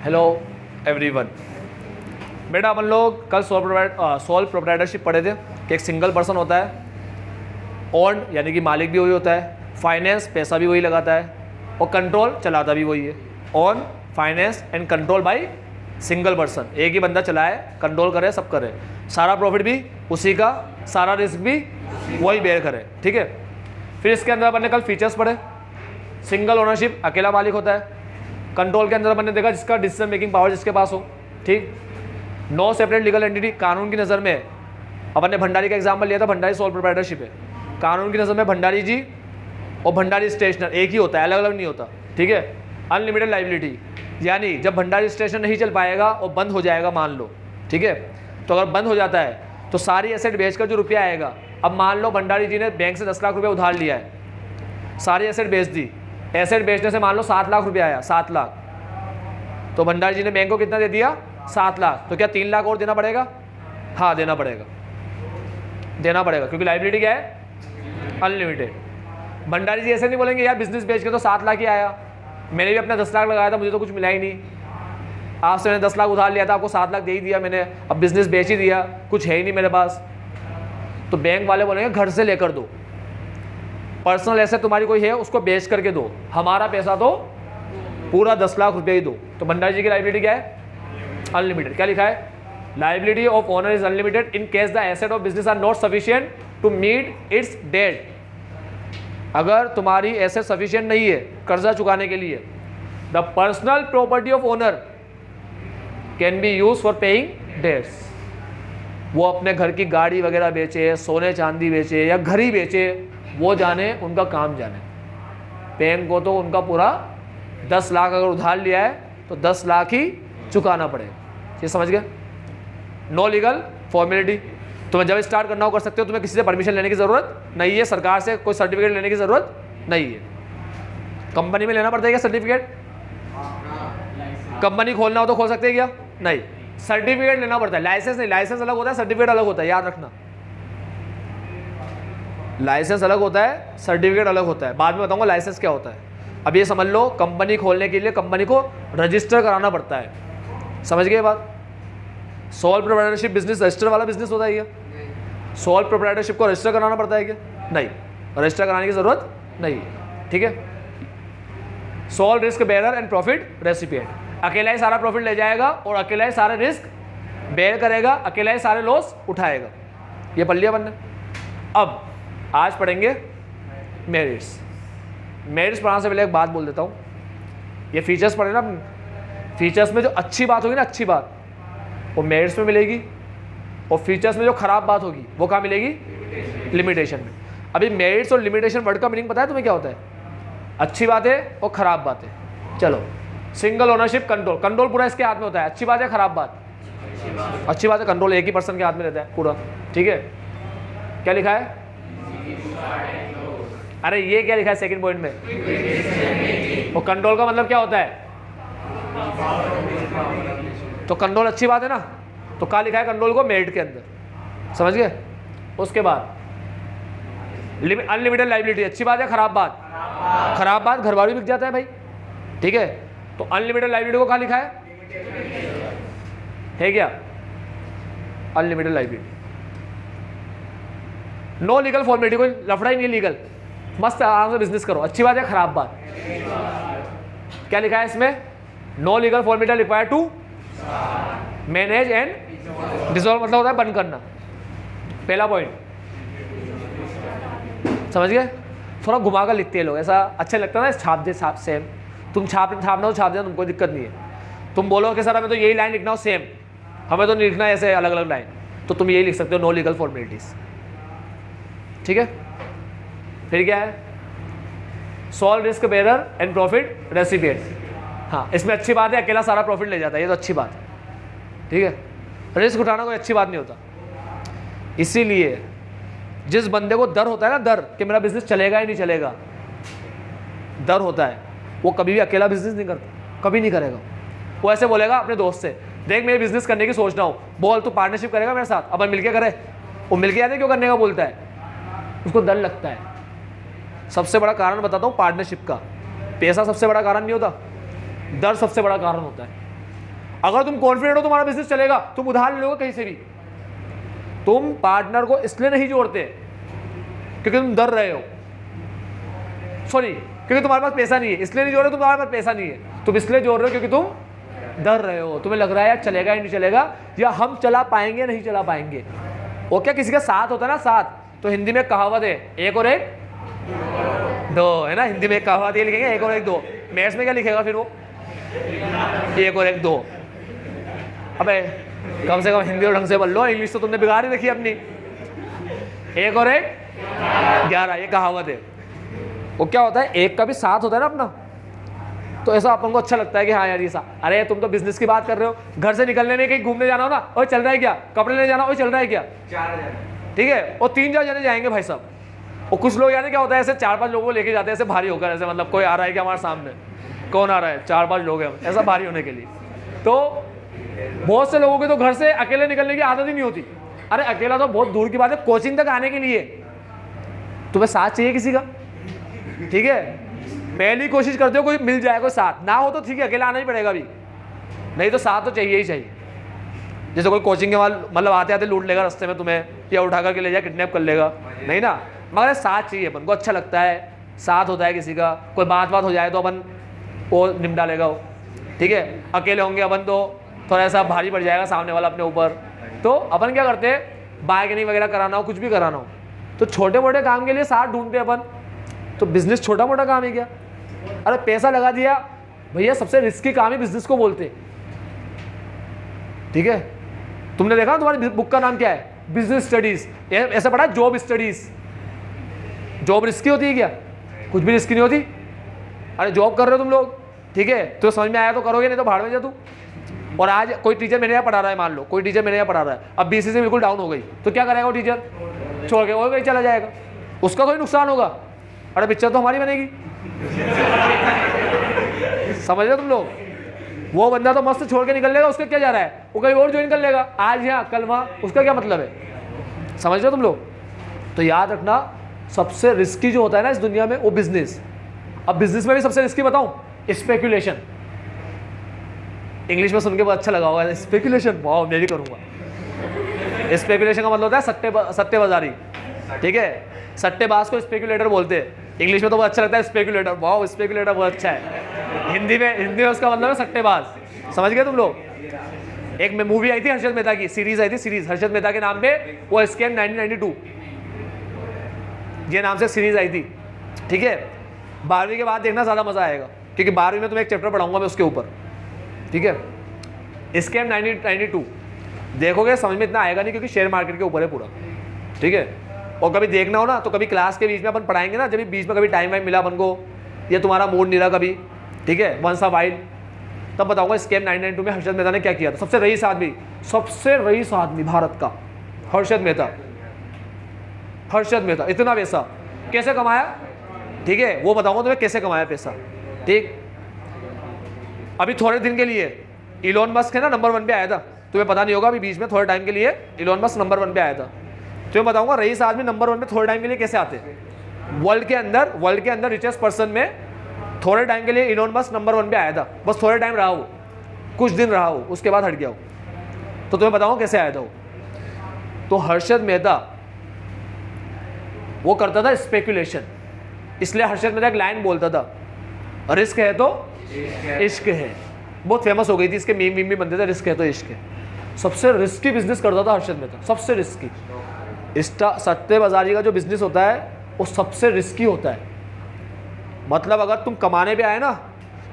Hello everyone. बेटा अपन लोग कल सोल प्रोप्राइटरशिप पढ़े थे कि एक सिंगल पर्सन होता है, ओन यानी कि मालिक भी वही होता है, फाइनेंस पैसा भी वही लगाता है और कंट्रोल चलाता भी वही है। Own, finance and control by single person, एक ही बंदा चलाए, कंट्रोल करे, सब करे, सारा प्रॉफिट भी उसी का, सारा रिस्क भी वही बेयर करे। ठीक है। फिर इसके अंदर अपन ने कल फीचर्स पढ़े। सिंगल ओनरशिप, अकेला मालिक होता है। कंट्रोल के अंदर अपन ने देखा जिसका डिसीजन मेकिंग पावर जिसके पास हो। ठीक। नो सेपरेट लीगल एंटिटी, कानून की नज़र में अपन ने भंडारी का एग्जाम्पल लिया था, भंडारी सोल प्रोप्राइटरशिप है। कानून की नज़र में भंडारी जी और भंडारी स्टेशनर एक ही होता है, अलग अलग नहीं होता। ठीक है। अनलिमिटेड लाइबिलिटी, यानी जब भंडारी स्टेशनर नहीं चल पाएगा और बंद हो जाएगा मान लो, ठीक है, तो अगर बंद हो जाता है तो सारी एसेट बेचकर जो रुपया आएगा, अब मान लो भंडारी जी ने बैंक से 10 लाख रुपये उधार लिया है, सारी एसेट बेच दी, एसेट बेचने से मान लो 7 लाख रुपये आया, 7 लाख, तो भंडारी जी ने बैंक को कितना दे दिया, 7 लाख, तो क्या 3 लाख और देना पड़ेगा? हाँ देना पड़ेगा, देना पड़ेगा, क्योंकि लाइबिलिटी क्या है, अनलिमिटेड। भंडारी जी ऐसे नहीं बोलेंगे यार बिजनेस बेच के तो 7 लाख ही आया, मैंने भी अपना 10 लाख लगाया था, मुझे तो कुछ मिला ही नहीं, आपसे मैंने 10 लाख उधार लिया था, आपको 7 लाख दे ही दिया मैंने, अब बिजनेस बेच ही दिया, कुछ है ही नहीं मेरे पास। तो बैंक वाले बोलेंगे घर से लेकर दो, पर्सनल एसेट तुम्हारी कोई है उसको बेच करके दो, हमारा पैसा तो पूरा 10 लाख रुपये ही दो। तो भंडारी जी की लाइबिलिटी क्या है, अनलिमिटेड। क्या लिखा है, liability of owner is unlimited in case the asset of business are not sufficient to meet its debt. अगर तुम्हारी एसेट सफिशिएंट नहीं है कर्जा चुकाने के लिए, the personal property of owner can be use for paying debts. वो अपने घर की गाड़ी वगैरह बेचे, सोने चांदी बेचे या घर ही बेचे, वो जाने, उनका काम जाने। बैंक को तो उनका पूरा 10 लाख अगर उधार लिया है तो 10 लाख ही चुकाना पड़ेगा। ये समझ गए। नो लीगल फॉर्मेलिटी, तुम्हें जब स्टार्ट करना हो कर सकते हो, तुम्हें किसी से परमिशन लेने की ज़रूरत नहीं है, सरकार से कोई सर्टिफिकेट लेने की ज़रूरत नहीं है। कंपनी में लेना पड़ता है क्या सर्टिफिकेट? कंपनी खोलना हो तो खोल सकते हैं क्या? नहीं, सर्टिफिकेट लेना पड़ता है, लाइसेंस नहीं। लाइसेंस अलग होता है, सर्टिफिकेट अलग होता है, याद रखना। लाइसेंस अलग होता है, सर्टिफिकेट अलग होता है, बाद में बताऊंगा लाइसेंस क्या होता है। अब ये समझ लो, कंपनी खोलने के लिए कंपनी को रजिस्टर कराना पड़ता है। समझ गए बात? सोल प्रोप्राइटरशिप बिजनेस रजिस्टर वाला बिजनेस होता है क्या? सोल प्रोप्राइटरशिप को रजिस्टर कराना पड़ता है क्या? नहीं, रजिस्टर कराने की जरूरत नहीं है। ठीक है। Sole risk bear and profit recipient, अकेला ही सारा प्रॉफिट ले जाएगा और अकेला ही सारे रिस्क बेयर करेगा, अकेला ही सारे लॉस उठाएगा। ये पढ़ लिया बनने। अब आज पढ़ेंगे मेरिट्स। मेरिट्स पढ़ाने से पहले एक बात बोल देता हूँ, ये फीचर्स पढ़े ना, फीचर्स में जो अच्छी बात होगी ना, अच्छी बात, वो मेरिट्स में मिलेगी, और फीचर्स में जो खराब बात होगी वो कहाँ मिलेगी, लिमिटेशन में। अभी मेरिट्स और लिमिटेशन वर्ड का मीनिंग पता है तुम्हें क्या होता है? अच्छी बात है और खराब बात है। चलो, सिंगल ओनरशिप, कंट्रोल, कंट्रोल पूरा इसके हाथ में होता है। अच्छी बात है खराब बात? अच्छी बात है, कंट्रोल एक ही पर्सन के हाथ में रहता है पूरा। ठीक है। क्या लिखा है? अरे ये क्या लिखा है सेकंड पॉइंट में? और कंट्रोल का मतलब क्या होता है? तो कंट्रोल अच्छी बात है ना, तो क्या लिखा है कंट्रोल को? मेरिट के अंदर। समझ गए? उसके बाद अनलिमिटेड लाइबिलिटी, अच्छी बात है खराब बात? खराब बात, घर बार भी बिक जाता है भाई। ठीक है। तो अनलिमिटेड लाइबिलिटी को कहाँ लिखा है क्या? Unlimited liability. No legal formality, कोई लफड़ा ही नहीं लीगल, मस्त आराम से बिजनेस करो। अच्छी बात है खराब बात? क्या लिखा है इसमें? No legal formality required to manage and dissolve, मतलब होता है बंद करना। पहला पॉइंट समझ गए? थोड़ा घुमा कर लिखते हैं लोग, ऐसा अच्छा लगता है ना, छाप दे छाप सेम, तुम छापना तो छाप देना, तुमको दिक्कत नहीं है। तुम बोलो कि सर हमें तो यही लाइन लिखना हो सेम, हमें तो नहीं लिखना ऐसे अलग अलग लाइन, तो तुम यही लिख सकते हो, नो लीगल फॉर्मेलिटीज। ठीक है। फिर क्या है? Sole risk bearer and profit recipient. हाँ, इसमें अच्छी बात है अकेला सारा प्रॉफिट ले जाता है, ये तो अच्छी बात है। ठीक है। रिस्क उठाना कोई अच्छी बात नहीं होता, इसीलिए जिस बंदे को डर होता है ना, डर कि मेरा बिजनेस चलेगा ही नहीं चलेगा, डर होता है, वो कभी भी अकेला बिजनेस नहीं करता, कभी नहीं करेगा। वो ऐसे बोलेगा अपने दोस्त से, देख मेरे बिजनेस करने की सोच रहा हूँ, बोल तू पार्टनरशिप करेगा मेरे साथ, अपन मिलके करे। वो मिलके आते क्यों करने का बोलता है? उसको डर लगता है। सबसे बड़ा कारण बताता हूँ पार्टनरशिप का, पैसा सबसे बड़ा कारण नहीं होता, डर सबसे बड़ा कारण होता है। अगर तुम कॉन्फिडेंट हो तुम्हारा बिजनेस चलेगा, तुम उधार ले लोगे कहीं से भी। तुम पार्टनर को इसलिए नहीं जोड़ते क्योंकि तुम डर रहे हो, सॉरी क्योंकि तुम्हारे पास पैसा नहीं है, इसलिए नहीं जोड़ रहे तुम्हारे पास पैसा नहीं है, तुम इसलिए जोड़ रहे हो क्योंकि तुम डर रहे हो, तुम्हें लग रहा है यार चलेगा या नहीं चलेगा, या हम चला पाएंगे या नहीं चला पाएंगे। वो क्या किसी का साथ होता है ना, साथ, तो हिंदी में कहावत है, एक और एक दो, है ना, हिंदी में एक कहावत ये लिखेंगे, एक और एक दो। मैथ्स में क्या लिखेगा फिर वो, एक और एक दो। अबे कम से कम हिंदी और ढंग से बोल लो, इंग्लिश तो तुमने बिगाड़ ही रखी है अपनी। एक और एक 11, ये कहावत है। वो क्या होता है, एक का भी साथ होता है ना अपना, तो ऐसा अपन को अच्छा लगता है कि हाँ यार ये सा। अरे तुम तो बिजनेस की बात कर रहे हो, घर से निकलने में कहीं घूमने जाना हो ना, और चल रहा है क्या, कपड़े लेने जाना हो, चल रहा है क्या, 4 जने, ठीक है, और 3-4 जने जाएंगे भाई साहब। और कुछ लोग यानी क्या होता है, ऐसे 4-5 लोगों को लेके जाते हैं ऐसे भारी होकर, ऐसे मतलब कोई आ रहा है कि हमारे सामने कौन आ रहा है, 4-5 लोग हैं ऐसा भारी होने के लिए। तो बहुत से लोगों के तो घर से अकेले निकलने की आदत ही नहीं होती। अरे अकेला तो बहुत दूर की बात है, कोचिंग तक आने के लिए तुम्हें साथ चाहिए किसी का, ठीक है, पहली कोशिश करते हो कोई मिल जाए, कोई साथ ना हो तो ठीक है, अकेला आना ही पड़ेगा अभी, नहीं तो साथ तो चाहिए ही चाहिए। जैसे कोई कोचिंग के मतलब आते आते लूट लेगा रास्ते में तुम्हें, या उठा करके ले जाए किडनैप कर लेगा, नहीं ना, मगर साथ चाहिए अपन को, अच्छा लगता है साथ होता है किसी का, कोई बात हो जाए तो अपन वो निपटा लेगा वो, ठीक है। अकेले होंगे अपन तो थोड़ा सा भारी पड़ जाएगा सामने वाला अपने ऊपर, तो अपन क्या करते हैं, बार्गेनिंग वगैरह कराना हो, कुछ भी कराना हो, तो छोटे मोटे काम के लिए साथ ढूंढते अपन। तो बिजनेस छोटा मोटा काम है क्या, अरे पैसा लगा दिया भैया, सबसे रिस्की काम ही बिजनेस को बोलते, ठीक है। तुमने देखा तुम्हारी बुक का नाम क्या है, बिजनेस स्टडीज, ऐसा पढ़ा जॉब स्टडीज। जॉब रिस्की होती है क्या, कुछ भी रिस्की नहीं होती। अरे जॉब कर रहे हो तुम लोग, ठीक है, तो समझ में आया तो करोगे, नहीं तो भाड़ में जा तू। और आज कोई टीचर मेरे यहाँ पढ़ा रहा है, मान लो कोई टीचर मेरे यहाँ पढ़ा रहा है, अब बीसीसी बिल्कुल डाउन हो गई, तो क्या करेगा वो टीचर, छोड़ के वो कहीं चला जाएगा, उसका कोई नुकसान होगा। अरे पिक्चर तो हमारी बनेगी, समझ रहे तुम लोग। वो बंदा तो मस्त छोड़ के निकल लेगा, उसका क्या जा रहा है, वो कहीं और ज्वाइन कर लेगा, आज यहाँ कल वहाँ, उसका क्या मतलब है, समझ रहे तुम लोग। तो याद रखना, सबसे रिस्की जो होता है ना इस दुनिया में वो बिजनेस। अब बिजनेस में भी सबसे रिस्की बताऊं, स्पेकुलेशन। इंग्लिश में सुन के बहुत अच्छा लगा होगा, स्पेकुलेशन, वाह मैं भी करूंगा। स्पेकुलेशन का मतलब होता है सट्टेबाजी, ठीक है, सट्टेबाज को स्पेकुलेटर बोलते हैं। इंग्लिश में तो बहुत अच्छा लगता है स्पेकुलेटर, वाह स्पेकुलेटर बहुत अच्छा है। हिंदी में उसका मतलब है सट्टेबाज, समझ गए तुम लोग। एक मूवी आई थी हर्षद मेहता की, सीरीज आई थी, सीरीज हर्षद मेहता के नाम पे, वो स्कैम 1992 ये नाम से सीरीज आई थी, ठीक है। 12वीं के बाद देखना ज़्यादा मज़ा आएगा, क्योंकि 12वीं में तुम्हें एक चैप्टर पढ़ाऊंगा मैं उसके ऊपर, ठीक है। स्कैम 1992 देखोगे समझ में इतना आएगा नहीं, क्योंकि शेयर मार्केट के ऊपर है पूरा, ठीक है। और कभी देखना हो ना तो कभी क्लास के बीच में अपन पढ़ाएंगे ना, जब भी बीच में कभी टाइम वाइम मिला अपन को, या तुम्हारा मूड नहीं रहा कभी, ठीक है, वंस अ वाइल, तब बताऊंगा स्कैम 1992 में हर्षद मेहता ने क्या किया था। सबसे रईस आदमी भारत का हर्षद मेहता, इतना पैसा कैसे कमाया, ठीक है, वो बताऊंगा तुम्हें कैसे कमाया पैसा, ठीक। अभी थोड़े दिन के लिए इलॉन मस्क है ना नंबर 1 पे आया था, तुम्हें पता नहीं होगा, अभी बीच में थोड़े टाइम के लिए इलॉन मस्क नंबर 1 पे आया था। तुम्हें बताऊंगा रईस आदमी नंबर 1 पे थोड़े टाइम के लिए कैसे आते हैं। वर्ल्ड के अंदर रिचेस्ट पर्सन में थोड़े टाइम के लिए इलॉन मस्क नंबर 1 पे आया था, बस थोड़े टाइम रहा वो, कुछ दिन रहा वो, उसके बाद हट गया वो। तो तुम्हें बताऊंगा कैसे आया था वो। तो हर्षद मेहता वो करता था स्पेकुलेशन, इसलिए हर्षद मेहता एक लाइन बोलता था, रिस्क है तो इश्क है, बहुत फेमस हो गई थी, इसके मीम भी बनते थे, रिस्क है तो इश्क है। सबसे रिस्की बिजनेस करता था हर्षद मेहता, सबसे रिस्की। सट्टेबाजी का जो बिजनेस होता है वो सबसे रिस्की होता है। मतलब अगर तुम कमाने पे आए ना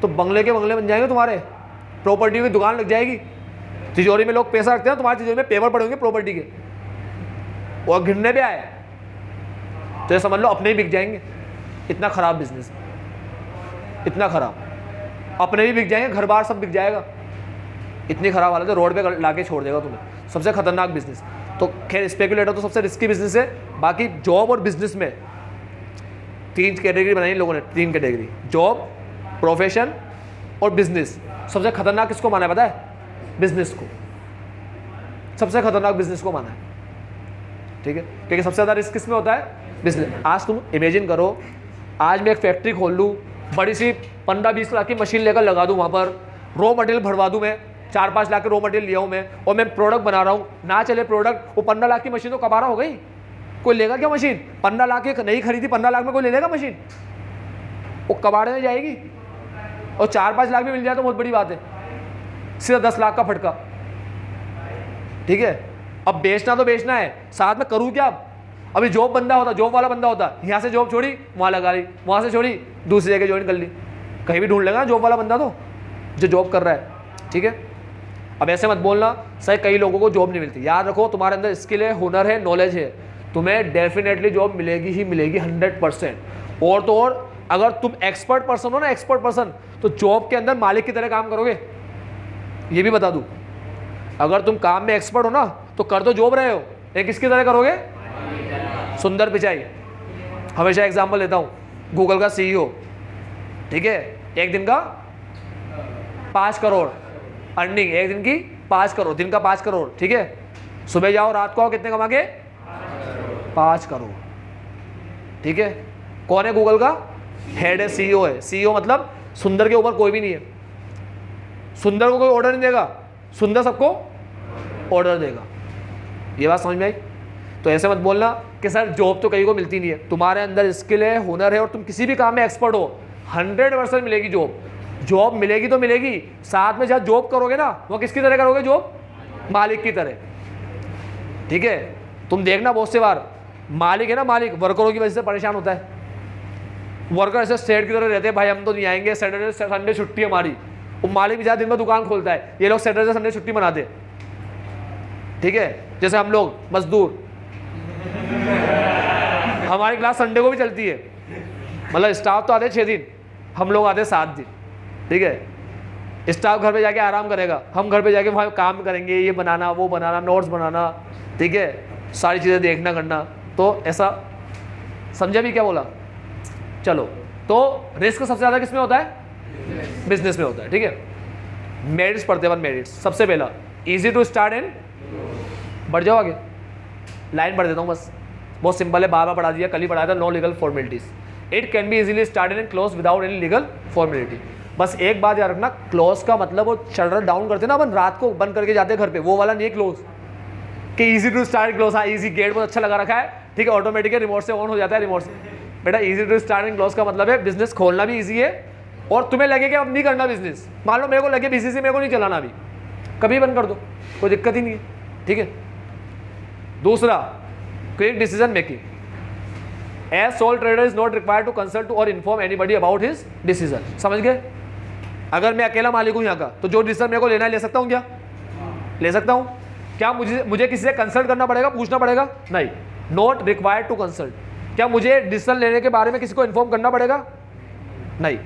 तो बंगले के बंगले बन जाएंगे तुम्हारे, प्रॉपर्टी की दुकान लग जाएगी, तिजोरी में लोग पैसा रखते हैं, तुम्हारी तिजोरी में पेपर पड़े होंगे प्रॉपर्टी के, और गिरने पे आए तो ये समझ लो अपने ही बिक जाएंगे। इतना खराब बिजनेस, इतना खराब, अपने भी बिक जाएंगे, घर बार सब बिक जाएगा, इतनी खराब हालत है, रोड पे लाके छोड़ देगा तुम्हें। सबसे खतरनाक बिजनेस। तो खैर स्पेकुलेटर तो सबसे रिस्की बिजनेस है। बाकी जॉब और बिजनेस में 3 कैटेगरी बनाई लोगों ने, 3 कैटेगरी, जॉब, प्रोफेशन और बिजनेस। सबसे खतरनाक किसको माना है पता है? बिजनेस को, सबसे खतरनाक बिजनेस को माना है, ठीक है, क्योंकि सबसे ज़्यादा रिस्क किसमें होता है? बिजनेस। आज तुम इमेजिन करो, आज मैं एक फैक्ट्री खोल लूँ, बड़ी सी 15-20 लाख की मशीन लेकर लगा दूँ, वहाँ पर रॉ मटेरियल भरवा दूँ मैं, 4-5 लाख के रॉ मटेरियल लिया हूँ मैं और मैं प्रोडक्ट बना रहा हूँ, ना चले प्रोडक्ट, वो 15 लाख की मशीन तो कबाड़ा हो गई, कोई लेगा क्या मशीन? 15 लाख की नहीं खरीदी, 15 लाख में कोई ले लेगा मशीन? वो कबाड़े में जाएगी। और 4-5 लाख में मिल जाए तो बहुत बड़ी बात है, सिर्फ 10 लाख का फटका। ठीक है, अब बेचना तो बेचना है, साथ में करूँ क्या? अभी जॉब बंदा होता, जॉब वाला बंदा होता, यहाँ से जॉब छोड़ी वहाँ लगा ली, वहाँ से छोड़ी दूसरी जगह ज्वाइन कर ली, कहीं भी ढूंढ लेगा जॉब वाला बंदा तो जो जॉब कर रहा है। ठीक है, अब ऐसे मत बोलना सही कई लोगों को जॉब नहीं मिलती। याद रखो, तुम्हारे अंदर स्किल है, हुनर है, नॉलेज है, तुम्हें डेफिनेटली जॉब मिलेगी ही मिलेगी 100%। और तो और अगर तुम एक्सपर्ट पर्सन हो ना, एक्सपर्ट पर्सन, तो जॉब के अंदर मालिक की तरह काम करोगे, ये भी बता दूं। अगर तुम काम में एक्सपर्ट हो ना तो कर तो जॉब रहे हो, एक किसकी तरह करोगे? सुंदर पिचाई, हमेशा एग्जांपल लेता हूं, गूगल का CEO, ठीक है, एक दिन का 5 करोड़ अर्निंग, एक दिन की 5 करोड़, दिन का 5 करोड़। ठीक है, सुबह जाओ रात को आओ, कितने कमा के? 5 करोड़। ठीक है, कौन है गूगल का? हेड है, CEO है। CEO मतलब सुंदर के ऊपर कोई भी नहीं है, सुंदर को कोई ऑर्डर नहीं देगा, सुंदर सबको ऑर्डर देगा। ये बात समझ में आई? तो ऐसे मत बोलना कि सर जॉब तो कहीं को मिलती नहीं है। तुम्हारे अंदर स्किल है, हुनर है और तुम किसी भी काम में एक्सपर्ट हो, 100% मिलेगी जॉब। जॉब मिलेगी तो मिलेगी, साथ में जहाँ जॉब करोगे ना वो किसकी तरह करोगे? जॉब मालिक की तरह। ठीक है, तुम देखना बहुत से बार मालिक है ना, मालिक वर्करों की वजह से परेशान होता है। वर्कर ऐसे सेठ की तरह रहते हैं, भाई हम तो नहीं आएंगे, सैटरडे संडे छुट्टी हमारी। वो मालिक भी दिन में दुकान खोलता है, ये लोग सैटरडे संडे छुट्टी मनाते हैं। ठीक है, जैसे हम लोग मजदूर, हमारी क्लास संडे को भी चलती है, मतलब स्टाफ तो आते 6 दिन, हम लोग आते 7 दिन। ठीक है, स्टाफ घर पे जाके आराम करेगा, हम घर पे जाके वहाँ काम करेंगे, ये बनाना वो बनाना, नोट्स बनाना, ठीक है, सारी चीज़ें देखना करना। तो ऐसा समझा भी क्या बोला? चलो, तो रिस्क सबसे ज़्यादा किस में होता है? बिजनेस में होता है। ठीक है, मेरिट्स पढ़ते हैं, मेरिट्स सबसे पहला इजी टू स्टार्ट एंड, बढ़ जाओ आगे, लाइन पढ़ देता हूँ बस, बहुत सिंपल है, बार बार पढ़ा दिया, कल ही पढ़ाया था। No legal formalities, it can be easily started and close without any legal formality. बस एक बात याद रखना, क्लोज का मतलब वो शटर डाउन करते ना अपन, रात को बंद करके जाते घर पे, वो वाला नहीं है क्लोज कि इजी टू स्टार्ट क्लोज। हाँ, इजी गेट बहुत अच्छा लगा रखा है, ठीक है, ऑटोमेटिक रिमोट से ऑन हो जाता है, रिमोट से। बेटा easy to start and close का मतलब है बिजनेस खोलना भी इजी है और तुम्हें लगे कि अब नहीं करना बिजनेस, मान लो मेरे को लगे बीसीसी मेरे को नहीं चलाना अभी, कभी बंद कर दो, कोई दिक्कत ही नहीं है। ठीक है, दूसरा quick decision making, as sole trader is not required to consult और inform anybody about his decision. समझ गए? अगर मैं अकेला मालिक हूं यहाँ का, तो जो डिसीजन मेरे को लेना है ले सकता हूँ क्या? ले सकता हूँ। क्या मुझे किसी से कंसल्ट करना पड़ेगा, पूछना पड़ेगा? नहीं, नॉट रिक्वायर्ड टू कंसल्ट। क्या मुझे डिसीजन लेने के बारे में किसी को इन्फॉर्म करना पड़ेगा? नहीं,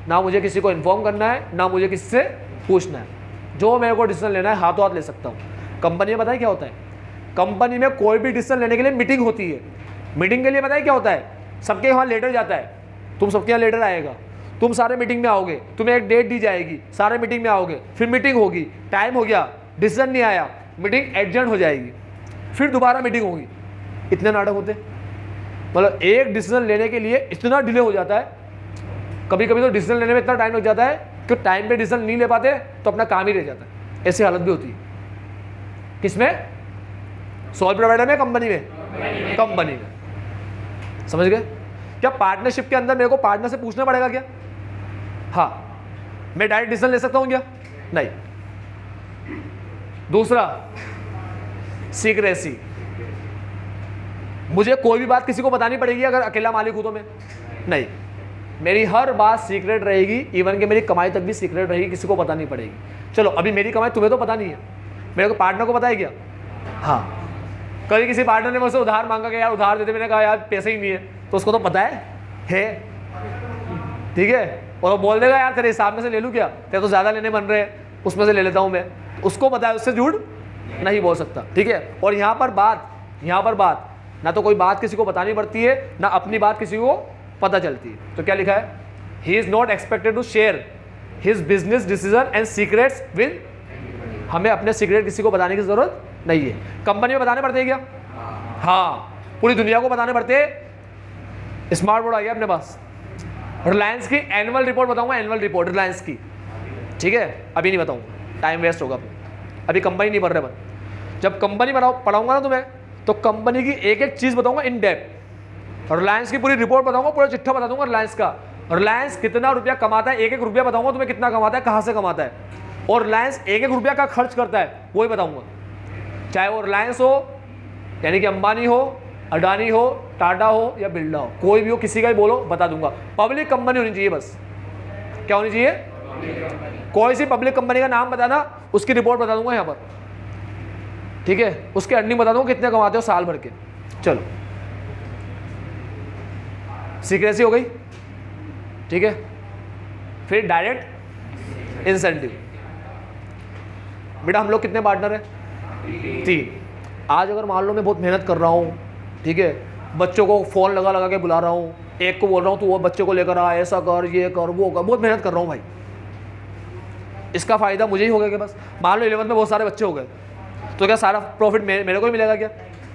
ना मुझे किसी को इन्फॉर्म करना है, ना मुझे किसी से पूछना है। जो मेरे को डिसीजन लेना है हाथों हाथ ले सकता हूँ। कंपनी में पता है क्या होता है? कंपनी में कोई भी डिसीजन लेने के लिए मीटिंग होती है। मीटिंग के लिए पता है क्या होता है? सबके यहाँ लेटर जाता है, तुम सबके यहाँ लेटर आएगा, तुम सारे मीटिंग में आओगे, तुम्हें एक डेट दी जाएगी, सारे मीटिंग में आओगे, फिर मीटिंग होगी, टाइम हो गया, डिसीजन नहीं आया, मीटिंग एडजर्न हो जाएगी, फिर दोबारा मीटिंग होगी। इतने नाटक होते, मतलब एक डिसीजन लेने के लिए इतना डिले हो जाता है। कभी कभी तो डिसीजन लेने में इतना टाइम लग जाता है कि टाइम पे डिसीजन नहीं ले पाते तो अपना काम ही रह जाता है। ऐसी हालत भी होती है। किसमें? सोल प्रोवाइडर में, कंपनी में? कंपनी में। समझ गए? क्या पार्टनरशिप के अंदर मेरे को पार्टनर से पूछना पड़ेगा क्या? हाँ, मैं डायरेक्ट डिसीजन ले सकता हूं क्या? नहीं। दूसरा, सीक्रेसी, मुझे कोई भी बात किसी को बतानी पड़ेगी अगर अकेला मालिक हूं तो मैं? नहीं, मेरी हर बात सीक्रेट रहेगी, इवन कि मेरी कमाई तक भी सीक्रेट रहेगी, किसी को पता नहीं पड़ेगी। चलो, अभी मेरी कमाई तुम्हें तो पता नहीं है, मेरे को पार्टनर को पता है क्या? हाँ, कभी किसी पार्टनर ने मुझसे उधार मांगा कि यार उधार देते, मैंने कहा यार पैसे ही नहीं है, तो उसको तो पता है? ठीक है, और वो बोल देगा यार तेरे हिसाब में से ले लूँ क्या, तेरे तो ज़्यादा लेने बन रहे हैं, उसमें से ले लेता हूँ मैं, उसको पता है, उससे झूठ नहीं बोल सकता। ठीक है, और यहाँ पर बात ना तो कोई बात किसी को बतानी पड़ती है, ना अपनी बात किसी को पता चलती है। तो क्या लिखा है? He is not expected to share his business decision and secrets with, हमें अपने सीक्रेट किसी को बताने की जरूरत नहीं है। कंपनी में बताने पड़ते हैं क्या? हाँ, पूरी दुनिया को बताने पड़ते हैं। स्मार्ट बोर्ड आ गया अपने पास, रिलायंस की एनुअल रिपोर्ट बताऊंगा, एनुअल रिपोर्ट रिलायंस की, ठीक है, अभी नहीं बताऊँगा, टाइम वेस्ट होगा। अभी कंपनी नहीं पढ़ रहे अपन। जब कंपनी पढ़ाऊँगा ना तुम्हें, तो कंपनी की एक एक चीज़ बताऊँगा इन डेप्थ। रिलायंस की पूरी रिपोर्ट बताऊँगा, पूरा चिट्ठा बता दूँगा रिलायंस का। रिलायंस कितना रुपया कमाता है, एक एक रुपया बताऊँगा तुम्हें, कितना कमाता है, कहाँ से कमाता है, और रिलायंस एक एक रुपया का खर्च करता है वो ही बताऊँगा। चाहे वो रिलायंस हो, यानी कि अंबानी हो, अडानी हो, टाटा हो या बिरला हो, कोई भी हो, किसी का भी बोलो, बता दूंगा। पब्लिक कंपनी होनी चाहिए बस। क्या होनी चाहिए? कोई सी पब्लिक कंपनी का नाम बताना, उसकी रिपोर्ट बता दूंगा यहाँ पर, ठीक है, उसके अर्निंग बता दूंगा कितने कमाते हो साल भर के। चलो, सीक्रेसी हो गई, ठीक है। फिर डायरेक्ट इंसेंटिव। बेटा हम लोग कितने पार्टनर हैं? 3। आज अगर मान लो मैं बहुत मेहनत कर रहा हूँ, ठीक है, बच्चों को फ़ोन लगा लगा के बुला रहा हूँ, एक को बोल रहा हूँ तू वो बच्चे को लेकर आ, ऐसा कर, ये कर, वो कर, बहुत मेहनत कर रहा हूँ भाई, इसका फ़ायदा मुझे ही होगा क्या? बस मान लो 11th में बहुत सारे बच्चे हो गए, तो क्या सारा प्रॉफिट मेरे को ही मिलेगा क्या?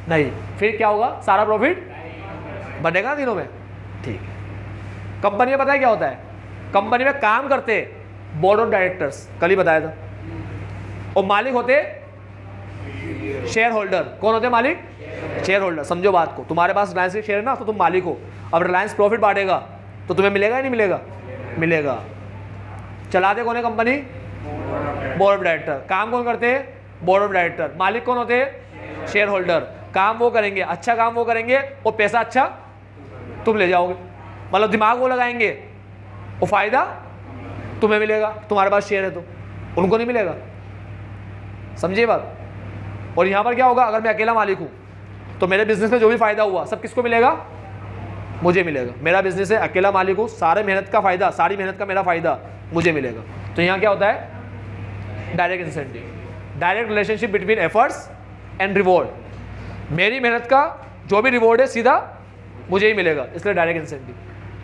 नहीं। फिर क्या होगा? सारा प्रॉफिट बनेगा ना तीनों में, ठीक है। कंपनी में पता है क्या होता है? कंपनी में काम करते बोर्ड ऑफ डायरेक्टर्स, कल ही बताया था, और मालिक होते शेयर होल्डर। कौन होते मालिक? Share holder. समझो बात को, तुम्हारे पास रिलायंस के शेयर है ना, तो तुम मालिक हो। अब रिलायंस प्रॉफिट बांटेगा तो तुम्हें मिलेगा या नहीं मिलेगा? मिलेगा। चलाते कौन है कंपनी? Board of director. काम कौन करते हैं? Board of director. मालिक कौन होते हैं? Share holder. काम वो करेंगे, अच्छा काम वो करेंगे, और पैसा अच्छा तुम ले जाओगे। मतलब दिमाग वो लगाएंगे और फायदा तुम्हें मिलेगा, तुम्हारे पास शेयर है तो, उनको नहीं मिलेगा। समझिए बात। और यहाँ पर क्या होगा? अगर मैं अकेला मालिक हूँ तो मेरे बिजनेस में जो भी फायदा हुआ सब किसको मिलेगा? मुझे मिलेगा। मेरा बिजनेस है, अकेला मालिक हूँ, सारे मेहनत का फायदा, सारी मेहनत का मेरा फायदा मुझे मिलेगा। तो यहाँ क्या होता है? Direct incentive. Direct relationship between efforts and reward. मेरी मेहनत का जो भी रिवॉर्ड है सीधा मुझे ही मिलेगा, इसलिए डायरेक्ट इंसेंटिव।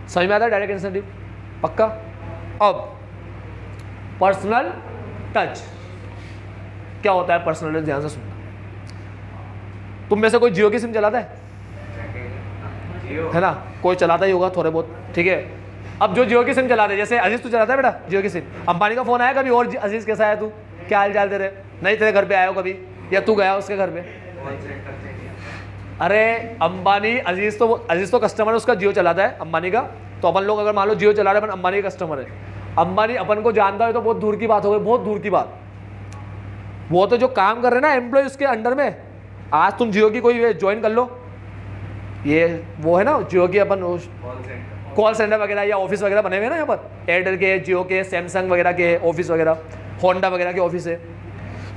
समझ में आता है डायरेक्ट इंसेंटिव? पक्का। अब पर्सनल टच क्या होता है? पर्सनल टच ध्यान से सुनना। तुम में से कोई जियो की सिम चलाता है ना? कोई चलाता ही होगा थोड़े बहुत, ठीक है। अब जो जियो की सिम चलाते, जैसे अजीज तू चलाता है बेटा जियो की सिम, अंबानी का फोन आया कभी? और अजीज कैसा है तू, क्या हाल चाल तेरे? नहीं तेरे घर पे आया हो कभी, या तू गया उसके घर पे? अरे अंबानी, अजीज तो कस्टमर है उसका, जियो चलाता है अंबानी का। तो अपन लोग अगर मान लो जियो चला रहे हैं, अपन अंबानी का कस्टमर है, अंबानी अपन को जानता है तो बहुत दूर की बात हो गई, बहुत दूर की बात। वो तो जो काम कर रहे हैं ना एम्प्लॉय उसके अंडर में, आज तुम जियो की कोई ज्वाइन कर लो, ये वो है ना जियो की अपन कॉल सेंटर वगैरह या ऑफिस वगैरह बने हुए हैं ना यहाँ पर, एयरटेल के, जियो के, सैमसंग वगैरह के ऑफिस वगैरह, होंडा वगैरह के ऑफिस है।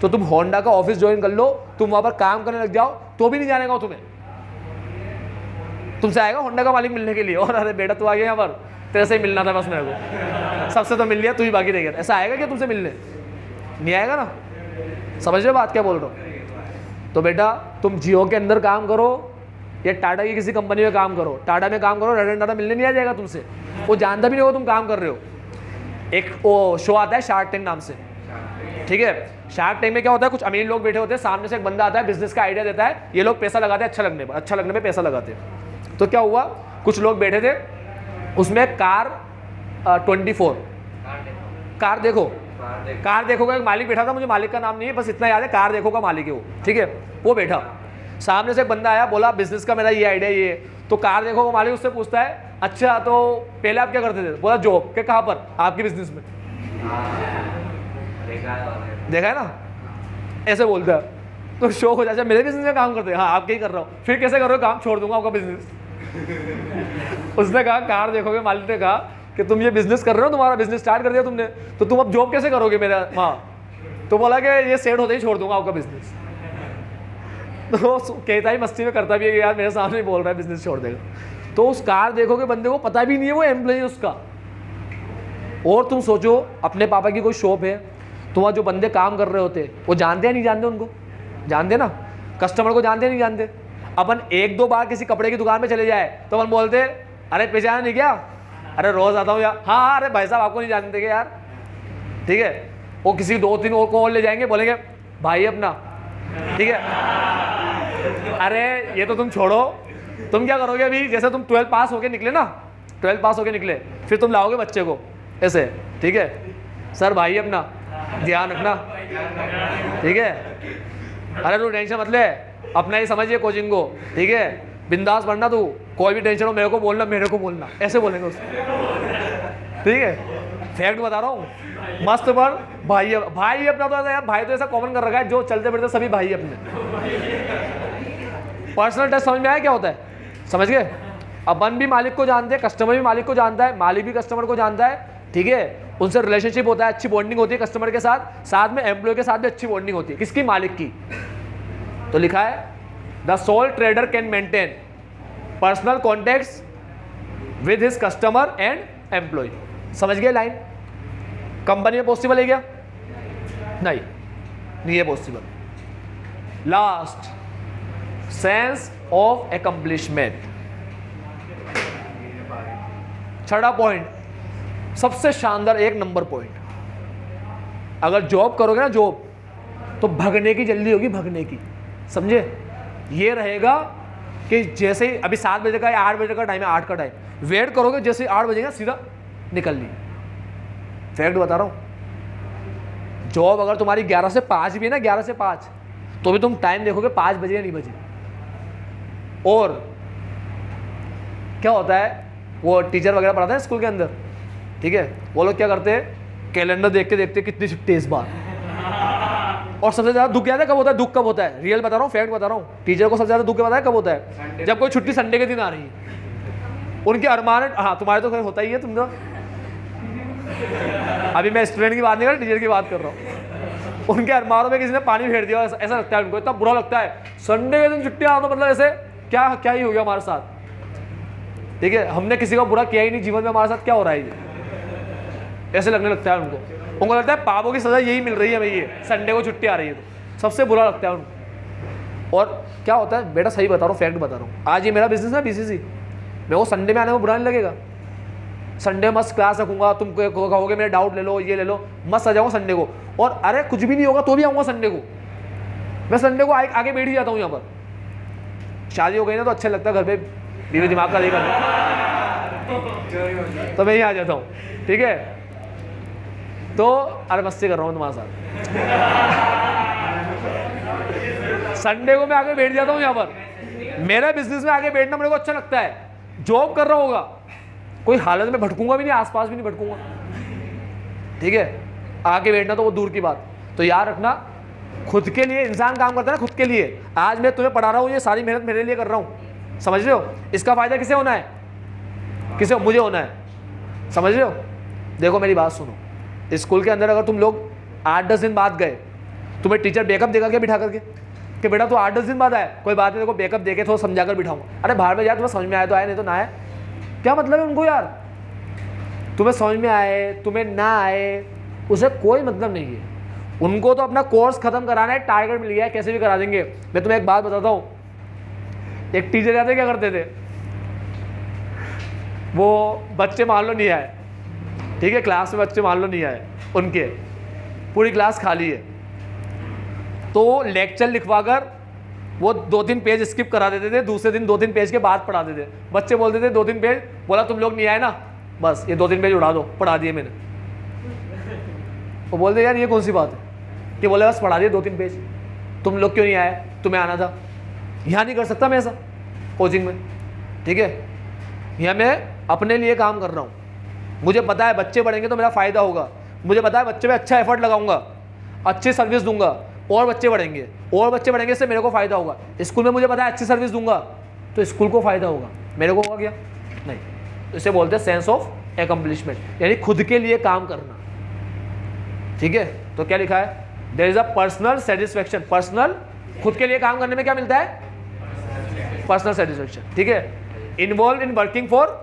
तो तुम होंडा का ऑफिस ज्वाइन कर लो, तुम वहाँ पर काम करने लग जाओ, तो भी नहीं जानेगा तुम्हें। तुमसे आएगा होंडा का मालिक मिलने के लिए, और अरे बेटा तू आ गया यहाँ पर, तेरे से ही मिलना था बस मेरे को, सबसे तो मिल लिया, तू ही बाकी रह गया। ऐसा आएगा क्या तुमसे मिलने? नहीं आएगा ना। समझ रहे बात क्या बोल रहा हूँ? तो बेटा तुम जियो के अंदर काम करो या टाटा की किसी कंपनी में काम करो, टाटा में काम करो, रतन टाटा मिलने नहीं आ जाएगा तुमसे, वो जानता भी नहीं होगा तुम काम कर रहे हो। एक वो शो आता है शार्क टैंक नाम से, ठीक है। शार्क टैंक में क्या होता है? कुछ अमीर लोग बैठे होते हैं, सामने से एक बंदा आता है, बिजनेस का आइडिया देता है, ये लोग पैसा लगाते हैं, अच्छा लगने में पैसा लगाते हैं। तो क्या हुआ? कुछ लोग बैठे थे, उसमें कार 24 कार देखो का एक मालिक बैठा था, मुझे मालिक का नाम नहीं है, बस इतना याद है कार देखो का मालिक है वो, ठीक है। वो बैठा, सामने से एक बंदा आया, बोला बिजनेस का मेरा ये आइडिया ये। तो कार देखो का मालिक उससे पूछता है, अच्छा तो पहले आप क्या करते थे? बोला जॉब। क्या? कहाँ पर? आपके बिजनेस में। देखा है ना, ऐसे बोलता है तो शौक हो जाता है, मेरे बिजनेस में काम करते हैं? हाँ आपके ही कर रहा हूँ। फिर कैसे कर रहे हो काम? छोड़ दूंगा आपका बिजनेस। उसने कहा, कार देखोगे मालिक ने कहा कि तुम ये बिजनेस कर रहे हो, तुम्हारा बिजनेस स्टार्ट कर दिया तुमने, तो तुम अब जॉब कैसे करोगे मेरा? हाँ। तो बोला कि ये सेट होते ही छोड़ दूंगा आपका बिजनेस। तो कहता ही मस्ती में करता भी है कि यार मेरे सामने ही बोल रहा है बिजनेस छोड़ देगा। तो उस कार देखोगे बंदे को पता भी नहीं है वो एम्प्लॉय है उसका। और तुम सोचो अपने पापा की कोई शॉप है, तो वहाँ जो बंदे काम कर रहे होते वो जानते हैं नहीं जानते? उनको जानते ना, कस्टमर को जानते नहीं जानते? अपन एक दो बार किसी कपड़े की दुकान में चले जाए तो अपन बोलते अरे पहचाना नहीं क्या? अरे रोज आता हूँ यार। हाँ अरे भाई साहब आपको नहीं जानते क्या यार? ठीक है। वो किसी 2-3 और को और ले जाएंगे, बोलेंगे भाई अपना, ठीक है। अरे ये तो तुम छोड़ो, तुम क्या करोगे अभी? जैसे तुम 12 पास होके निकले ना, 12 पास होके निकले, फिर तुम लाओगे बच्चे को ऐसे, ठीक है। सर भाई अपना ध्यान रखना, ठीक है। अरे तू टेंशन मत ले, अपना ही समझिए कोचिंग को, ठीक है। बिंदास पढ़ना तू, कोई भी टेंशन हो मेरे को बोलना, मेरे को बोलना, ऐसे बोलेंगे उससे, ठीक है। फैक्ट बता रहा हूँ, मस्त पढ़। भाई भाई अपना तो ऐसा यार, भाई तो ऐसा कॉमन कर रखा है, जो चलते फिरते सभी भाई अपने। पर्सनल टच समझ में आया क्या होता है, समझ गए। अपन भी मालिक को जानते हैं, कस्टमर भी मालिक को जानता है, मालिक भी कस्टमर को जानता है, ठीक है। उनसे रिलेशनशिप होता है, अच्छी बॉन्डिंग होती है कस्टमर के साथ, साथ में एम्प्लॉय के साथ भी अच्छी बॉन्डिंग होती है। किसकी? मालिक की। तो लिखा है the sole trader can maintain personal contacts with his customer and employ. समझ गए लाइन? कंपनी में पॉसिबल है क्या? नहीं है possible. Last, sense of accomplishment. छठा पॉइंट, सबसे शानदार, एक नंबर पॉइंट। अगर जॉब करोगे ना जॉब, तो भगने की जल्दी होगी, भगने की, समझे। ये रहेगा कि जैसे ही अभी 7 बजे का या 8 बजे का टाइम है, 8 का टाइम, वेट करोगे, जैसे 8 बजेगा सीधा निकल ली। फैक्ट बता रहा हूँ, जॉब अगर तुम्हारी 11 से 5 भी है ना, 11 से 5, तो भी तुम टाइम देखोगे 5 बजे या नहीं बजे। और क्या होता है, वो टीचर वगैरह पढ़ाते हैं स्कूल के अंदर, ठीक है, वो लोग क्या करते हैं, कैलेंडर देख के देखते कितनी छुट्टी इस बार। और सबसे ज़्यादा दुख याद है कब होता है? दुख कब होता है? रियल बता रहा हूँ, फैक्ट बता रहा हूँ। टीचर को सबसे ज़्यादा दुख पता है कब होता है? जब कोई छुट्टी संडे के दिन आ रही है। उनके अरमान, हाँ तुम्हारे तो खैर होता ही है, तुम तो अभी मैं स्टूडेंट की बात नहीं कर रहा, टीचर की बात कर रहा हूँ। उनके अरमानों में किसी ने पानी फेर दिया, ऐसा लगता है उनको, इतना बुरा लगता है। संडे के दिन छुट्टी आ तो मतलब ऐसे क्या ही हो गया हमारे साथ, ठीक है। हमने किसी का बुरा किया ही नहीं जीवन में, हमारे साथ क्या हो रहा है ये, ऐसे लगने लगता है उनको लगता है पापों की सजा यही मिल रही है भाई, ये संडे को छुट्टी आ रही है तो सबसे बुरा लगता है उनको। और क्या होता है बेटा, सही बता रहा हूँ, फैक्ट बता रहा हूँ। आज ये मेरा बिजनेस है बीसीसी, मेरे को संडे में आने में बुरा नहीं लगेगा। संडे मस्त क्लास रखूंगा, तुम कहोगे मेरे डाउट ले लो, ये ले लो, मस्त आ जाऊँगा संडे को। और अरे कुछ भी नहीं होगा तो भी आऊँगा संडे को, मैं संडे को आगे बैठ ही जाता हूँ यहाँ पर। शादी हो गई ना तो अच्छा लगता है, घर पे बीवी दिमाग का नहीं करना, तो मैं ही आ जाता हूँ, ठीक है। तो अरे मस्ती कर रहा हूँ तुम्हारे साथ। संडे को मैं आगे बैठ जाता हूँ यहाँ पर, मेरे बिजनेस में आगे बैठना मेरे को अच्छा लगता है। जॉब कर रहा होगा, कोई हालत में भटकूंगा भी नहीं, आसपास भी नहीं भटकूंगा, ठीक है। आगे बैठना तो वो दूर की बात। तो याद रखना, खुद के लिए इंसान काम करता है ना, खुद के लिए। आज मैं तुम्हें पढ़ा रहा हूँ, ये सारी मेहनत मेरे लिए कर रहा हूँ, समझ रहे हो। इसका फायदा किसे होना है? किसे? मुझे होना है, समझ रहे हो। देखो मेरी बात सुनो, स्कूल के अंदर अगर तुम लोग 8-10 दिन बाद गए, तुम्हें टीचर बैकअप देगा क्या बिठा करके, कि बेटा तू 8-10 दिन बाद आया, कोई बात नहीं, देखो बैकअप देके थोड़ा समझा कर बिठाऊंगा। अरे बाहर में यार, तुम्हें समझ में आया तो आया, नहीं तो ना आया, क्या मतलब है उनको यार। तुम्हें समझ में आए, तुम्हें ना आए, उसे कोई मतलब नहीं है। उनको तो अपना कोर्स खत्म कराना है, टारगेट मिल गया है, कैसे भी करा देंगे। मैं तुम्हें एक बात बताता हूँ, एक टीचर जाते क्या करते थे, वो बच्चे मान लो नहीं आए, ठीक है, क्लास में बच्चे मान लो नहीं आए, उनके पूरी क्लास खाली है, तो लेक्चर लिखवाकर वो 2-3 पेज स्किप करा देते थे, दूसरे दिन 2-3 पेज के बाद पढ़ा देते। बच्चे बोलते थे 2-3 पेज, बोला तुम लोग नहीं आए ना, बस ये 2-3 पेज उड़ा दो, पढ़ा दिए मैंने। वो बोलते यार ये कौन सी बात है, कि बोले बस पढ़ा दिए 2-3 पेज, तुम लोग क्यों नहीं आए, तुम्हें आना था। यहाँ नहीं कर सकता मैं ऐसा कोचिंग में, ठीक है। यहाँ मैं अपने लिए काम कर रहा हूँ, मुझे पता है बच्चे बढ़ेंगे तो मेरा फ़ायदा होगा, मुझे पता है बच्चे में अच्छा एफर्ट लगाऊंगा, अच्छी सर्विस दूंगा, और बच्चे बढ़ेंगे, और बच्चे बढ़ेंगे, इससे मेरे को फ़ायदा होगा। स्कूल में मुझे पता है अच्छी सर्विस दूंगा तो स्कूल को फ़ायदा होगा, मेरे को होगा क्या? नहीं। तो इसे बोलते हैं सेंस ऑफ एकम्प्लिशमेंट, यानी खुद के लिए काम करना, ठीक है। तो क्या लिखा है, there is a personal satisfaction. Personal, खुद के लिए काम करने में क्या मिलता है? पर्सनल सेटिस्फेक्शन, ठीक है। इन्वॉल्व इन वर्किंग फॉर,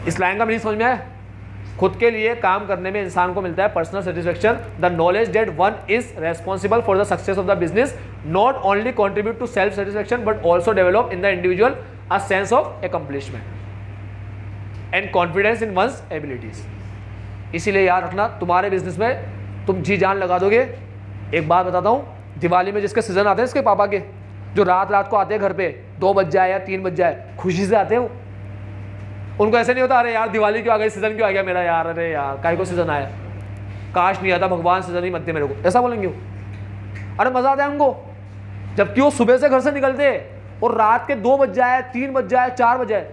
इस लाइन का मीनिंग समझ में आया? खुद के लिए काम करने में इंसान को मिलता है personal satisfaction. The knowledge that one is responsible for the success of the business not only contribute to self satisfaction but also develop in the individual a sense of accomplishment and confidence in one's abilities. इसीलिए याद रखना, तुम्हारे business में तुम जी जान लगा दोगे। एक बात बताता हूँ, दिवाली में जिसके सीजन आते हैं इसके पापा के, जो रात रात को आते हैं घर पे, 2 बज जाए या 3 बज जाए, खुशी से आते हैं वो, उनको ऐसे नहीं होता अरे यार दिवाली क्यों आ गई, सीजन क्यों आ गया मेरा यार, अरे यार काहे को सीजन आया, काश नहीं आता, भगवान सीजन ही मत दे मेरे को, ऐसा बोलेंगे वो। अरे मजा आता है उनको, जबकि वो सुबह से घर से निकलते और रात के 2 बज जाए, 3 बज जाए, 4 बज जाए,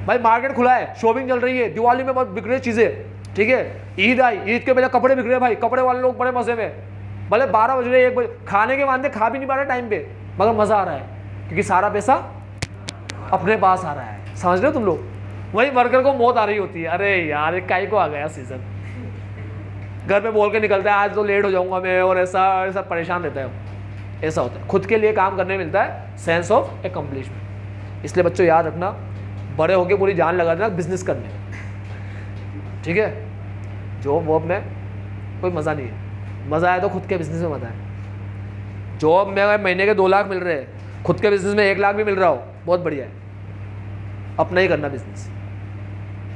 भाई मार्केट खुला है, शॉपिंग चल रही है, दिवाली में बहुत बिक रही चीजें, ठीक है, ईद आई, ईद के पहले कपड़े बिक रहे हैं भाई, कपड़े वाले लोग बड़े मजे में, भले 12 बज रहे, 1 बजे, खाने के मानते खा भी नहीं पा रहे टाइम पे, मगर मजा आ रहा है क्योंकि सारा पैसा अपने पास आ रहा है। समझ रहे हो तुम लोग? वही वर्कर को मौत आ रही होती है, अरे यार काहे को आ गया सीजन, घर पे बोल के निकलता है आज तो लेट हो जाऊंगा मैं, और ऐसा ऐसा परेशान रहता है, ऐसा होता है। खुद के लिए काम करने मिलता है सेंस ऑफ एकम्प्लिशमेंट। इसलिए बच्चों याद रखना, बड़े होके पूरी जान लगा देना बिजनेस करने, ठीक है। जॉब वॉब में कोई मज़ा नहीं है, मज़ा आया तो खुद के बिजनेस में मज़ा है। जॉब में अगर महीने के 2 लाख मिल रहे हैं, खुद के बिजनेस में 1 लाख भी मिल रहा हो, बहुत बढ़िया है, अपना ही करना बिजनेस,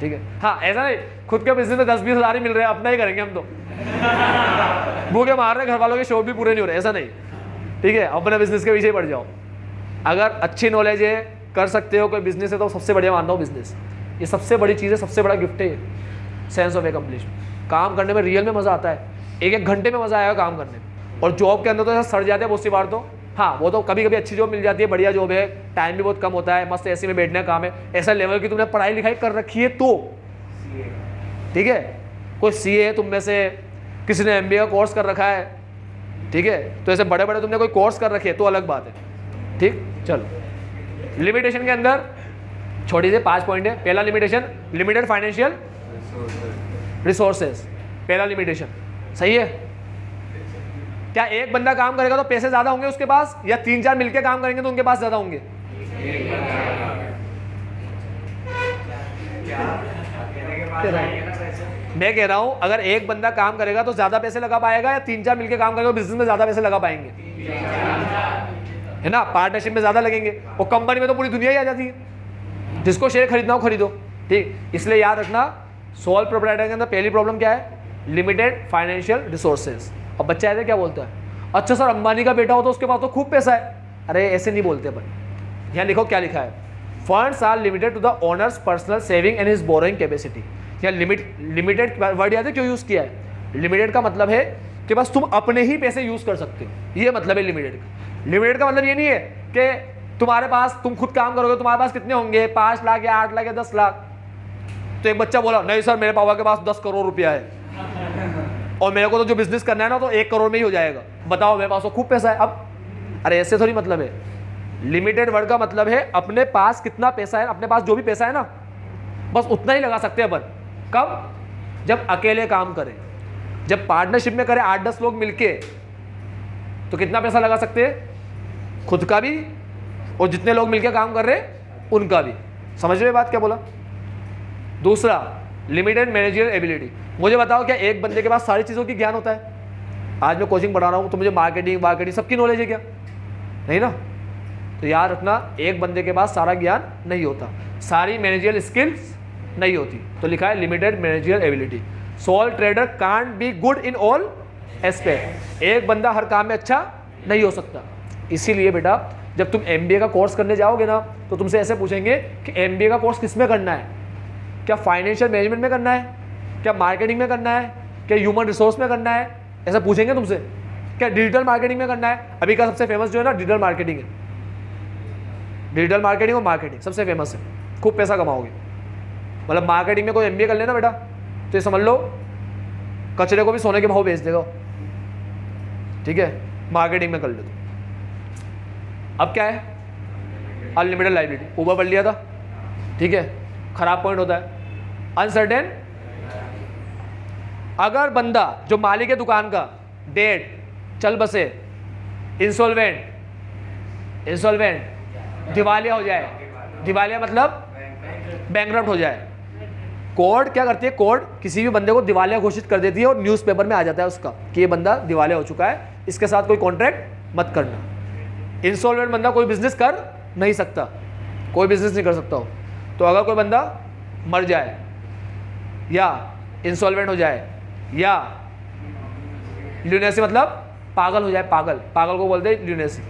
ठीक है। हाँ ऐसा नहीं खुद के बिजनेस में 10-20 हज़ार ही मिल रहे हैं, अपना ही करेंगे हम तो भूखे मार रहे, घर वालों के शौक भी पूरे नहीं हो रहे, ऐसा नहीं, ठीक है। अपने बिजनेस के पीछे ही पड़ जाओ। अगर अच्छी नॉलेज है, कर सकते हो, कोई बिजनेस है तो सबसे बढ़िया मानता हूँ बिजनेस, ये सबसे बड़ी चीज़ है, सबसे बड़ा गिफ्ट है सेंस ऑफ एकम्प्लिशमेंट। काम करने में रियल में मज़ा आता है, 1-1 घंटे में मज़ा आएगा काम करने में। और जॉब के अंदर तो ऐसा सड़ जाते हैं बहुत सी बार तो, हाँ वो तो कभी कभी अच्छी जॉब मिल जाती है, बढ़िया जॉब है, टाइम भी बहुत कम होता है, मस्त ऐसे में बैठने का काम है, ऐसा लेवल की तुमने पढ़ाई लिखाई कर रखी है तो, ठीक है। कोई सीए है तुम में से, किसी ने एमबीए का कोर्स कर रखा है, ठीक है, तो ऐसे बड़े बड़े तुमने कोई कोर्स कर रखे है तो अलग बात है, ठीक। चलो लिमिटेशन के अंदर छोटी से 5 पॉइंट है। पहला लिमिटेशन लिमिटेड फाइनेंशियल रिसोर्सेज, पहला लिमिटेशन, सही है। क्या एक बंदा काम करेगा तो पैसे ज्यादा होंगे उसके पास, या 3-4 मिलके काम करेंगे तो उनके पास ज्यादा होंगे? मैं कह रहा हूं अगर एक बंदा काम करेगा तो ज्यादा पैसे लगा पाएगा, या 3-4 मिलके काम करेगा तो बिजनेस में ज्यादा पैसे लगा पाएंगे, है ना। पार्टनरशिप में ज्यादा लगेंगे, और कंपनी में तो पूरी दुनिया ही आ जाती है, जिसको शेयर खरीदना हो खरीदो, ठीक। इसलिए याद रखना सोल प्रोप्राइटर के अंदर पहली प्रॉब्लम क्या है? Limited financial resources. और बच्चा ऐसे क्या बोलता है, अच्छा सर अंबानी का बेटा हो तो उसके पास तो खूब पैसा है, अरे ऐसे नहीं बोलते अपन। यहाँ लिखो क्या लिखा है, funds are limited to the owner's personal saving and his borrowing capacity. यहाँ लिमिटेड वर्ड याद है क्यों यूज किया है? लिमिटेड का मतलब है कि बस तुम अपने ही पैसे यूज कर सकते हो, ये मतलब है लिमिटेड का। लिमिटेड का मतलब ये नहीं है कि तुम्हारे पास, तुम खुद काम करोगे तुम्हारे पास कितने होंगे, 5 लाख या 8 लाख या 10 लाख। तो एक बच्चा बोला नहीं सर मेरे पापा के पास 10 करोड़ रुपया है और मेरे को तो जो बिजनेस करना है ना तो 1 करोड़ में ही हो जाएगा, बताओ मेरे पास तो खूब पैसा है। अब अरे ऐसे थोड़ी मतलब है, लिमिटेड वर्ड का मतलब है अपने पास कितना पैसा है, अपने पास जो भी पैसा है ना बस उतना ही लगा सकते हैं अपन। कब? जब अकेले काम करें, जब पार्टनरशिप में करें 8-10 लोग मिलके तो कितना पैसा लगा सकते हैं? खुद का भी और जितने लोग मिलके काम कर रहे हैं उनका भी। समझ रहे बात क्या बोला? दूसरा लिमिटेड मैनेजरियल एबिलिटी। मुझे बताओ क्या एक बंदे के पास सारी चीज़ों की ज्ञान होता है? आज मैं कोचिंग पढ़ा रहा हूँ तो मुझे मार्केटिंग सबकी नॉलेज है क्या? नहीं ना। तो याद रखना एक बंदे के पास सारा ज्ञान नहीं होता, सारी मैनेजरियल स्किल्स नहीं होती। तो लिखा है limited managerial ability. Soul trader can't be good in all aspect. एक बंदा हर काम में अच्छा नहीं हो सकता। इसीलिए बेटा जब तुम MBA का कोर्स करने जाओगे ना तो तुमसे ऐसे पूछेंगे कि MBA का कोर्स किस में करना है? क्या फाइनेंशियल मैनेजमेंट में करना है, क्या मार्केटिंग में करना है, क्या ह्यूमन रिसोर्स में करना है? ऐसा पूछेंगे तुमसे। क्या डिजिटल मार्केटिंग में करना है? अभी का सबसे फेमस जो है ना डिजिटल मार्केटिंग है। डिजिटल मार्केटिंग और मार्केटिंग सबसे फेमस है, खूब पैसा कमाओगे। मतलब मार्केटिंग में कोई MBA कर लेना बेटा तो ये समझ लो कचरे को भी सोने के भाव बेच देगा, ठीक है, मार्केटिंग में कर ले तो। अब क्या है? अनलिमिटेड लाइबिलिटी, ऊपर पढ़ लिया था, ठीक है। खराब पॉइंट होता है अनसर्टेन। अगर बंदा जो मालिक है दुकान का डेड, चल बसे, इंसॉल्वेंट, दिवालिया हो जाए, दिवालिया मतलब बैंकरप्ट हो जाए, कोर्ट क्या करती है? कोर्ट किसी भी बंदे को दिवालिया घोषित कर देती है और न्यूज़पेपर में आ जाता है उसका कि ये बंदा दिवालिया हो चुका है, इसके साथ कोई कॉन्ट्रैक्ट मत करना। इंसॉल्वेंट बंदा कोई बिजनेस कर नहीं सकता, कोई बिजनेस नहीं कर सकता हो। तो अगर कोई बंदा मर जाए या इंसॉल्वेंट हो जाए या ल्यूनेसी मतलब पागल हो जाए, पागल को बोलते हैं ल्यूनेसी,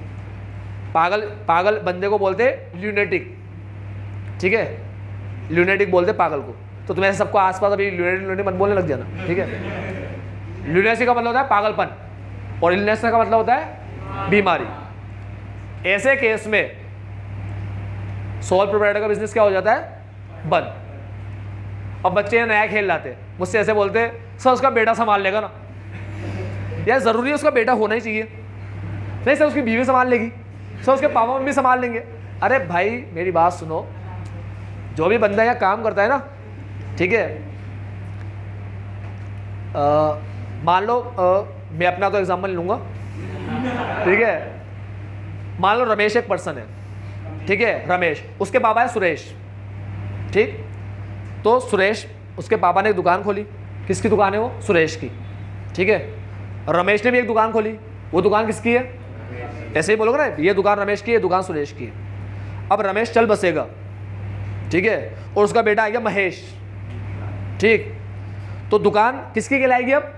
पागल बंदे को बोलते हैं ल्यूनेटिक, ठीक है। ल्यूनेटिक बोलते पागल को। तो तुम्हें सबको आसपास अभी ल्यूनेटिक मत बोलने लग जाना, ठीक है। ल्यूनेसी का मतलब होता है पागलपन और इलनेस का मतलब होता है बीमारी। ऐसे केस में सोल प्रोप्राइटर का बिजनेस क्या हो जाता है? बंद। अब बच्चे नया खेल लाते, मुझसे ऐसे बोलते सर उसका बेटा संभाल लेगा ना। यार ज़रूरी है उसका बेटा होना ही चाहिए? नहीं सर उसकी बीवी संभाल लेगी, सर उसके पापा मम्मी संभाल लेंगे। अरे भाई मेरी बात सुनो, जो भी बंदा यहाँ काम करता है ना, ठीक है, मान लो मैं अपना तो एग्जाम्पल लूँगा, ठीक है। मान लो रमेश एक पर्सन है, ठीक है, रमेश, उसके पापा है सुरेश, ठीक। तो सुरेश, उसके पापा ने एक दुकान खोली। किसकी दुकान है वो? सुरेश की, ठीक है। रमेश ने भी एक दुकान खोली। वो दुकान किसकी है? ऐसे ही बोलोगे ना, ये दुकान रमेश की है, दुकान सुरेश की है। अब रमेश चल बसेगा, ठीक है, और उसका बेटा आ गया महेश, ठीक। तो दुकान किसकी कहलाएगी अब?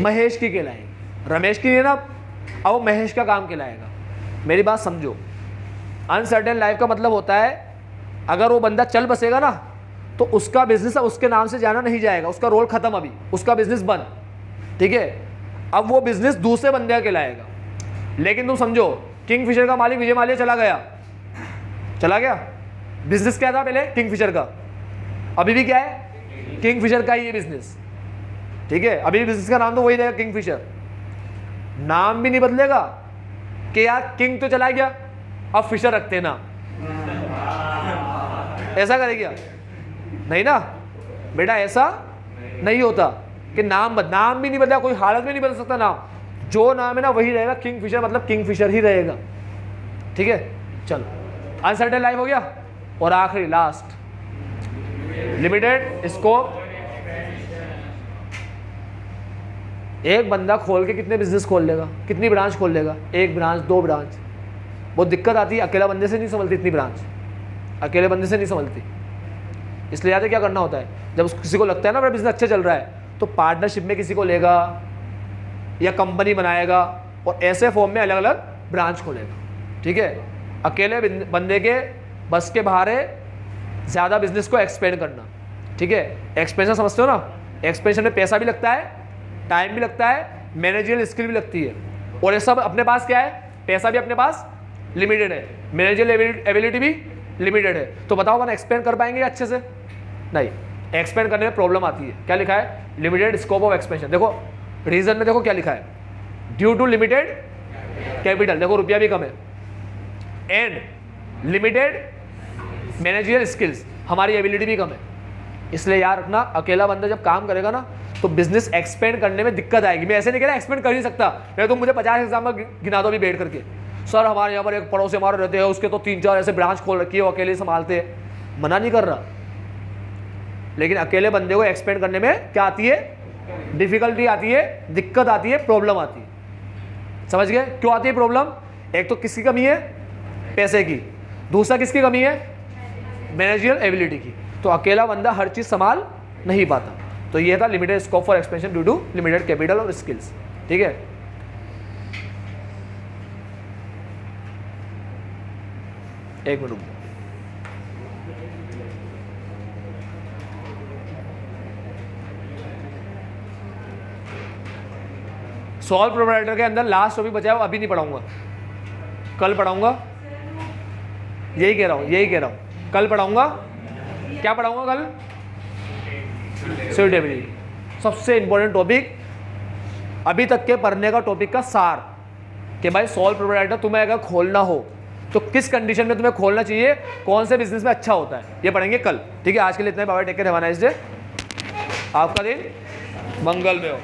महेश की कहलाएगी। रमेश की है ना, अब वो महेश का काम कहलाएगा। मेरी बात समझो, अनसर्टेन लाइफ का मतलब होता है अगर वो बंदा चल बसेगा ना तो उसका बिजनेस उसके नाम से जाना नहीं जाएगा, उसका रोल खत्म, अभी उसका बिजनेस बंद, ठीक है। अब वो बिजनेस दूसरे बंदे का कहलाएगा। लेकिन तुम समझो, किंगफिशर का मालिक विजय माल्या चला गया, बिजनेस क्या था पहले? किंगफिशर का, अभी भी क्या है? किंगफिशर का ही है बिजनेस, ठीक है। अभी बिजनेस का नाम तो वही रहेगा, किंगफिशर। नाम भी नहीं बदलेगा कि यार किंग तो चला गया अब फिशर रखते ना, ऐसा करे क्या? नहीं ना बेटा, ऐसा नहीं होता कि नाम भी नहीं बदला, कोई हालत में नहीं बदल सकता नाम। जो नाम है ना वही रहेगा, किंगफिशर मतलब किंगफिशर ही रहेगा, ठीक है। चलो, अनसर्टेन लाइफ हो गया। और आखिरी लास्ट, लिमिटेड स्कोप। एक बंदा खोल के कितने बिजनेस खोल लेगा, कितनी ब्रांच खोल लेगा? 1 ब्रांच, 2 ब्रांच। बहुत दिक्कत आती है, अकेला बंदे से नहीं संभलती इतनी ब्रांच, अकेले बंदे से नहीं संभलती। इसलिए याद है क्या करना होता है, जब किसी को लगता है ना मेरा बिजनेस अच्छा चल रहा है, तो पार्टनरशिप में किसी को लेगा या कंपनी बनाएगा और ऐसे फॉर्म में अलग अलग ब्रांच खोलेगा, ठीक है। अकेले बंदे के बस के बाहर है ज़्यादा बिजनेस को एक्सपेंड करना, ठीक है। एक्सपेंशन समझते हो ना? एक्सपेंशन में पैसा भी लगता है, टाइम भी लगता है, मैनेजरियल स्किल भी लगती है। और ये सब अपने पास क्या है? पैसा भी अपने पास लिमिटेड है, मैनेजरियल एबिलिटी भी लिमिटेड है। तो बताओ अपन एक्सपेंड कर पाएंगे अच्छे से? नहीं, एक्सपेंड करने में प्रॉब्लम आती है। क्या लिखा है? Limited scope of expansion. देखो रीजन में देखो क्या लिखा है, ड्यू टू लिमिटेड कैपिटल, देखो रुपया भी कम है, एंड लिमिटेड मैनेजरियल स्किल्स, हमारी एबिलिटी भी कम है। इसलिए यार रखना, अकेला बंदा जब काम करेगा ना तो बिजनेस एक्सपेंड करने में दिक्कत आएगी। मैं ऐसे नहीं कह रहा एक्सपेंड कर नहीं सकता, नहीं तो मुझे 50 एग्जाम्पल गिना दो भी बैठ करके। सर हमारे यहाँ पर एक पड़ोसी हमारे रहते हैं, उसके तो 3-4 ऐसे ब्रांच खोल रखी है, वो अकेले संभालते हैं। मना नहीं कर रहा, लेकिन अकेले बंदे को एक्सपेंड करने में क्या आती है? डिफिकल्टी आती है, दिक्कत आती है, प्रॉब्लम आती है। समझ गए क्यों आती है प्रॉब्लम? एक तो किसकी कमी है? पैसे की। दूसरा किसकी कमी है? मैनेजरियल एबिलिटी की। तो अकेला बंदा हर चीज़ संभाल नहीं पाता। तो ये था limited scope for expansion due to limited capital और स्किल्स, ठीक है। एक मिनट, सॉल्व प्रोप्राइटर के अंदर लास्ट टॉपिक बचा है, अभी नहीं पढ़ाऊंगा, कल पढ़ाऊंगा, यही कह रहा हूँ, कल पढ़ाऊंगा। क्या पढ़ाऊंगा कल? सुइटेबिलिटी, सबसे इंपॉर्टेंट टॉपिक अभी तक के पढ़ने का टॉपिक का सार, कि भाई सॉल्व प्रोप्राइटर तुम्हें अगर खोलना हो तो किस कंडीशन में तुम्हें खोलना चाहिए, कौन से बिजनेस में अच्छा होता है, ये पढ़ेंगे कल, ठीक है। आज के लिए इतना ही, bye bye, take care, have a nice day, आपका दिन मंगल में हो।